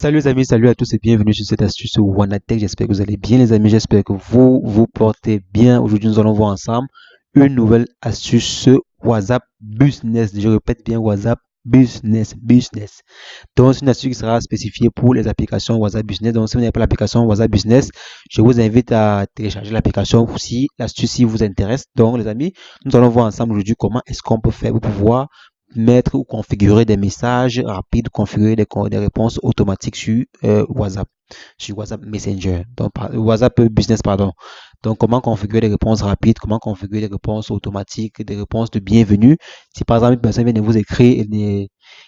Salut les amis, salut à tous et bienvenue sur cette astuce Wanatech. J'espère que vous allez bien les amis, j'espère que vous vous portez bien. Aujourd'hui, nous allons voir ensemble une nouvelle astuce WhatsApp Business. Je répète bien WhatsApp Business. Donc, c'est une astuce qui sera spécifiée pour les applications WhatsApp Business. Donc, si vous n'avez pas l'application WhatsApp Business, je vous invite à télécharger l'application si l'astuce vous intéresse. Donc, les amis, nous allons voir ensemble aujourd'hui comment est-ce qu'on peut faire pour pouvoir mettre ou configurer des messages rapides, configurer des réponses automatiques sur WhatsApp Messenger, donc WhatsApp Business, pardon. Donc, comment configurer des réponses rapides, comment configurer des réponses automatiques, des réponses de bienvenue. Si par exemple, une personne vient de vous écrire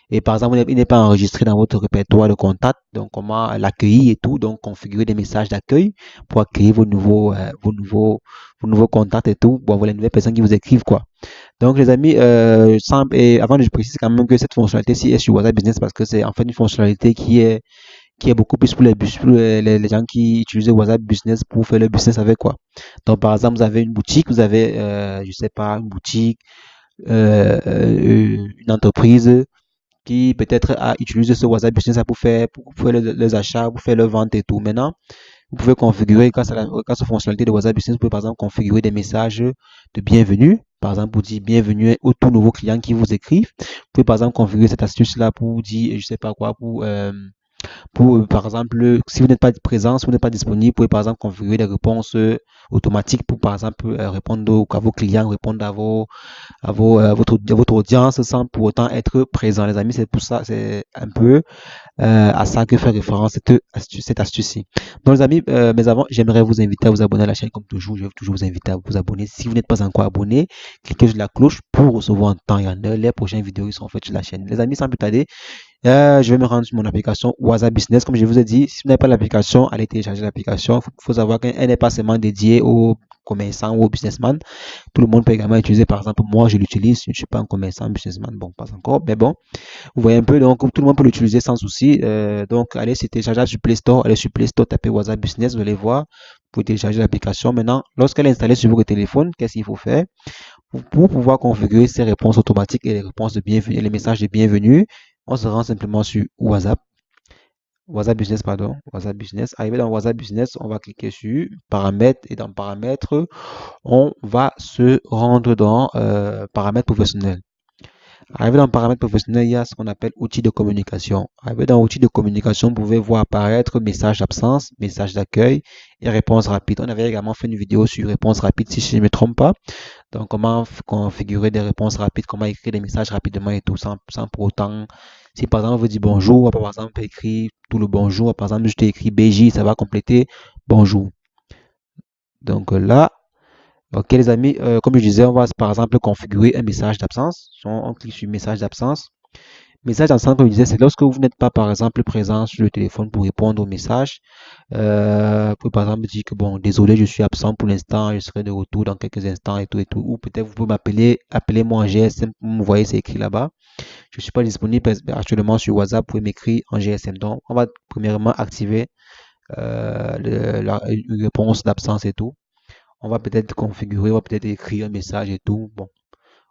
et par exemple, il n'est pas enregistré dans votre répertoire de contact, donc comment l'accueillir et tout, donc configurer des messages d'accueil pour accueillir vos nouveaux contacts et tout, bon, les nouvelles personnes qui vous écrivent, quoi. Donc, les amis, et avant de préciser quand même que cette fonctionnalité-ci est sur WhatsApp Business parce que c'est en fait une fonctionnalité qui est beaucoup plus pour les gens qui utilisent WhatsApp Business pour faire le business avec quoi. Donc, par exemple, vous avez une boutique, vous avez, je sais pas, une boutique, une entreprise qui peut-être a utilisé ce WhatsApp Business pour faire les achats, pour faire leurs ventes et tout. Maintenant, vous pouvez configurer, grâce aux fonctionnalités de WhatsApp Business, vous pouvez par exemple configurer des messages de bienvenue. Par exemple, pour dire bienvenue aux tout nouveaux clients qui vous écrivent. Vous pouvez par exemple configurer cette astuce-là pour dire, je sais pas quoi, par exemple, si vous n'êtes pas présent, si vous n'êtes pas disponible, vous pouvez par exemple configurer des réponses automatiques pour par exemple répondre à vos clients, répondre à votre audience sans pour autant être présent. Les amis, c'est pour ça, c'est un peu à ça que fait référence cette astuce-ci. Donc les amis, mais avant, j'aimerais vous inviter à vous abonner à la chaîne comme toujours. Je vais toujours vous inviter à vous abonner. Si vous n'êtes pas encore abonné, cliquez sur la cloche pour recevoir en temps et en heure les prochaines vidéos qui sont faites sur la chaîne. Les amis, sans plus tarder, je vais me rendre sur mon application WhatsApp Business. Comme je vous ai dit, si vous n'avez pas l'application, allez télécharger l'application. Faut savoir qu'elle n'est pas seulement dédiée aux commerçants ou aux businessmen. Tout le monde peut également utiliser. Par exemple, moi, je l'utilise. Je ne suis pas un commerçant, businessman. Bon, pas encore. Mais bon, vous voyez un peu. Donc, tout le monde peut l'utiliser sans souci. Donc, allez, c'est téléchargeable sur Play Store. Allez sur Play Store, tapez WhatsApp Business. Vous allez voir. Vous pouvez télécharger l'application. Maintenant, lorsqu'elle est installée sur votre téléphone, qu'est-ce qu'il faut faire? Pour pouvoir configurer ces réponses automatiques et les réponses de bienvenue et les messages de bienvenue, on se rend simplement sur WhatsApp Business, pardon, WhatsApp Business. Arrivé dans WhatsApp Business, on va cliquer sur paramètres et dans paramètres, on va se rendre dans paramètres professionnels. Arrivé dans paramètres professionnels, il y a ce qu'on appelle outils de communication. Arrivé dans outils de communication, vous pouvez voir apparaître message d'absence, message d'accueil et réponse rapide. On avait également fait une vidéo sur réponse rapide si je ne me trompe pas. Donc, comment configurer des réponses rapides, comment écrire des messages rapidement et tout, sans pour autant. Si par exemple, on vous dit bonjour, par exemple, écrire tout le bonjour. Par exemple, je t'ai écrit BJ, ça va compléter bonjour. Donc là, ok les amis, comme je disais, on va par exemple configurer un message d'absence. On clique sur message d'absence. Message d'absence, comme je disais, c'est lorsque vous n'êtes pas par exemple présent sur le téléphone pour répondre au message. Vous pouvez par exemple dire que bon, désolé, je suis absent pour l'instant, je serai de retour dans quelques instants et tout et tout. Ou peut-être vous pouvez appelez-moi en GSM, vous voyez, c'est écrit là-bas. Je ne suis pas disponible actuellement sur WhatsApp, vous pouvez m'écrire en GSM. Donc, on va premièrement activer une réponse d'absence et tout. On va peut-être configurer, on va peut-être écrire un message et tout. Bon,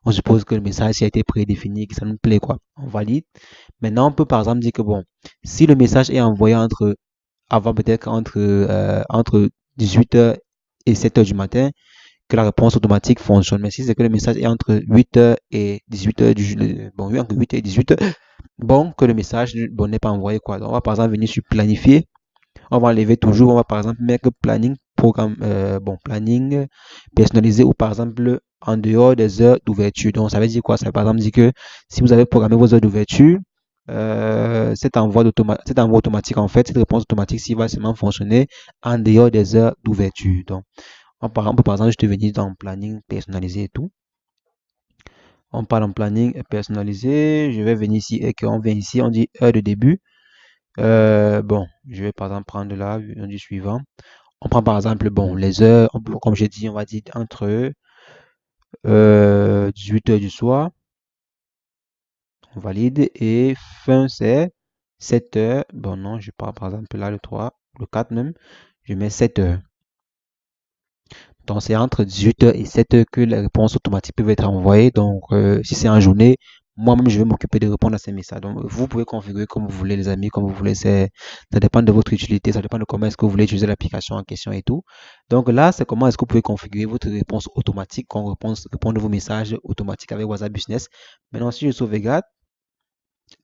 on suppose que le message a été prédéfini, que ça nous plaît, quoi. On valide. Maintenant, on peut par exemple dire que bon, si le message est envoyé entre 18h et 7h du matin, que la réponse automatique fonctionne. Mais si c'est que le message est entre 8h et 18h bon, entre 8h et 18h, bon, que le message bon, n'est pas envoyé, quoi. Donc, on va par exemple venir sur planifier. On va enlever toujours, on va par exemple mettre planning, programme, bon, planning personnalisé ou par exemple en dehors des heures d'ouverture. Donc, ça veut dire quoi? Ça veut par exemple dire que si vous avez programmé vos heures d'ouverture, cet envoi automatique, en fait, cette réponse automatique, s'il va seulement fonctionner en dehors des heures d'ouverture. Donc, par exemple, je te venir dans le planning personnalisé et tout. On parle en planning personnalisé. Je vais venir ici et qu'on vient ici, on dit heure de début. Bon, je vais par exemple prendre là, on dit suivant. On prend par exemple, bon, les heures, comme j'ai dit, on va dire entre 18h du soir, on valide, et fin c'est 7h. Bon, non, je prends par exemple là le 3, le 4 même, je mets 7h. Donc, c'est entre 18h et 7h que les réponses automatiques peuvent être envoyées. Donc, si c'est en journée, moi-même, je vais m'occuper de répondre à ces messages. Donc, vous pouvez configurer comme vous voulez, les amis, comme vous voulez. Ça dépend de votre utilité, ça dépend de comment est-ce que vous voulez utiliser l'application en question et tout. Donc là, c'est comment est-ce que vous pouvez configurer votre réponse automatique, qu'on réponde à vos messages automatiques avec WhatsApp Business. Maintenant, si je sauvegarde,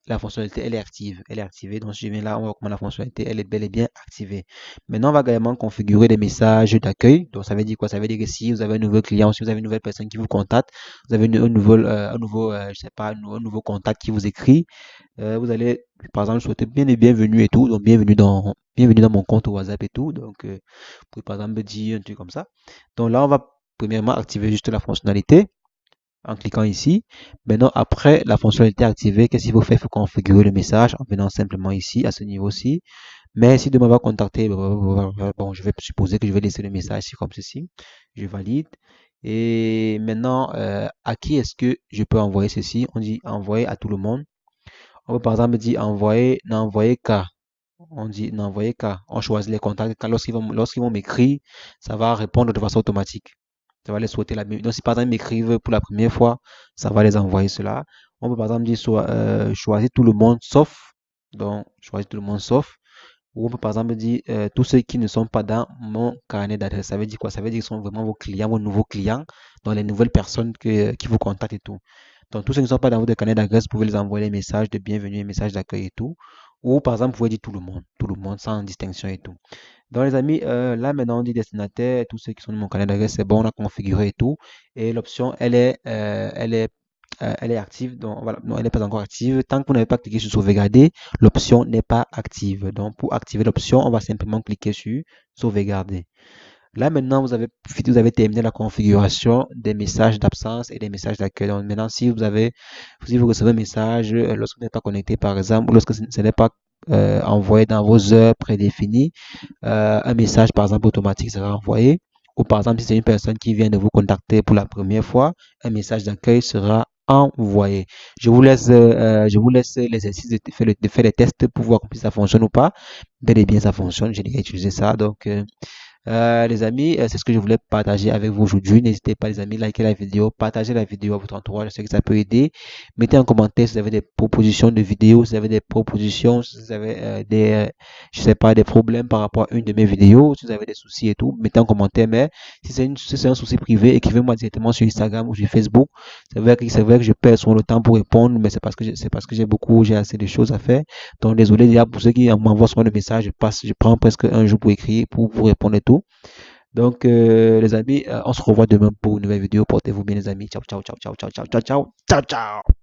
la fonctionnalité, elle est active. Elle est activée. Donc, si je viens là, on voit comment la fonctionnalité, elle est bel et bien activée. Maintenant, on va également configurer des messages d'accueil. Donc, ça veut dire quoi? Ça veut dire que si vous avez un nouveau client, si vous avez une nouvelle personne qui vous contacte, vous avez je sais pas, un nouveau contact qui vous écrit, vous allez, par exemple, souhaiter bien et bienvenue et tout. Donc, bienvenue dans mon compte WhatsApp et tout. Donc, vous pouvez, par exemple, me dire un truc comme ça. Donc, là, on va premièrement activer juste la fonctionnalité en cliquant ici. Maintenant, après la fonctionnalité activée, qu'est-ce qu'il faut faire? Il faut configurer le message en venant simplement ici, à ce niveau-ci. Mais si demain on va contacter, bon, je vais supposer que je vais laisser le message ici comme ceci. Je valide. Et maintenant, à qui est-ce que je peux envoyer ceci? On dit envoyer à tout le monde. On peut par exemple dire n'envoyer qu'à. On dit n'envoyer qu'à. On choisit les contacts. Lorsqu'ils vont m'écrire, ça va répondre de façon automatique. Ça va les souhaiter la bienvenue. Donc, si par exemple ils m'écrivent pour la première fois, ça va les envoyer cela. On peut par exemple dire choisir tout le monde sauf. Donc, choisir tout le monde sauf. Ou on peut par exemple dire tous ceux qui ne sont pas dans mon carnet d'adresse. Ça veut dire quoi? Ça veut dire qu'ils sont vraiment vos clients, vos nouveaux clients, dans les nouvelles personnes qui vous contactent et tout. Donc, tous ceux qui ne sont pas dans votre carnet d'adresse, vous pouvez les envoyer des messages de bienvenue, des messages d'accueil et tout. Ou par exemple, vous pouvez dire tout le monde sans distinction et tout. Donc, les amis, là maintenant, on dit destinataire, tous ceux qui sont dans mon carnet d'adresse, c'est bon, on a configuré et tout. Et l'option, elle est active. Donc, voilà, non, elle n'est pas encore active. Tant que vous n'avez pas cliqué sur sauvegarder, l'option n'est pas active. Donc, pour activer l'option, on va simplement cliquer sur sauvegarder. Là, maintenant, vous avez terminé la configuration des messages d'absence et des messages d'accueil. Donc, maintenant, si vous recevez un message lorsque vous n'êtes pas connecté, par exemple, ou lorsque ce n'est pas envoyé dans vos heures prédéfinies, un message, par exemple, automatique sera envoyé. Ou par exemple, si c'est une personne qui vient de vous contacter pour la première fois, un message d'accueil sera envoyé. Je vous laisse l'exercice de faire les tests pour voir si ça fonctionne ou pas. Bel et bien, ça fonctionne. J'ai déjà utilisé ça. Donc, les amis, c'est ce que je voulais partager avec vous aujourd'hui. N'hésitez pas, les amis, likez la vidéo, partagez la vidéo à votre entourage. Je sais que ça peut aider. Mettez en commentaire si vous avez des propositions de vidéos, si vous avez des propositions, si vous avez je sais pas, des problèmes par rapport à une de mes vidéos, si vous avez des soucis et tout. Mettez en commentaire. Mais si c'est un souci privé, écrivez-moi directement sur Instagram ou sur Facebook. C'est vrai que je perds souvent le temps pour répondre, mais c'est parce que j'ai assez de choses à faire. Donc, désolé déjà pour ceux qui m'envoient souvent de messages. Je prends presque un jour pour écrire, pour vous répondre et tout. Donc, les amis, on se revoit demain pour une nouvelle vidéo. Portez-vous bien, les amis. Ciao, ciao, ciao, ciao, ciao, ciao, ciao, ciao, ciao, ciao.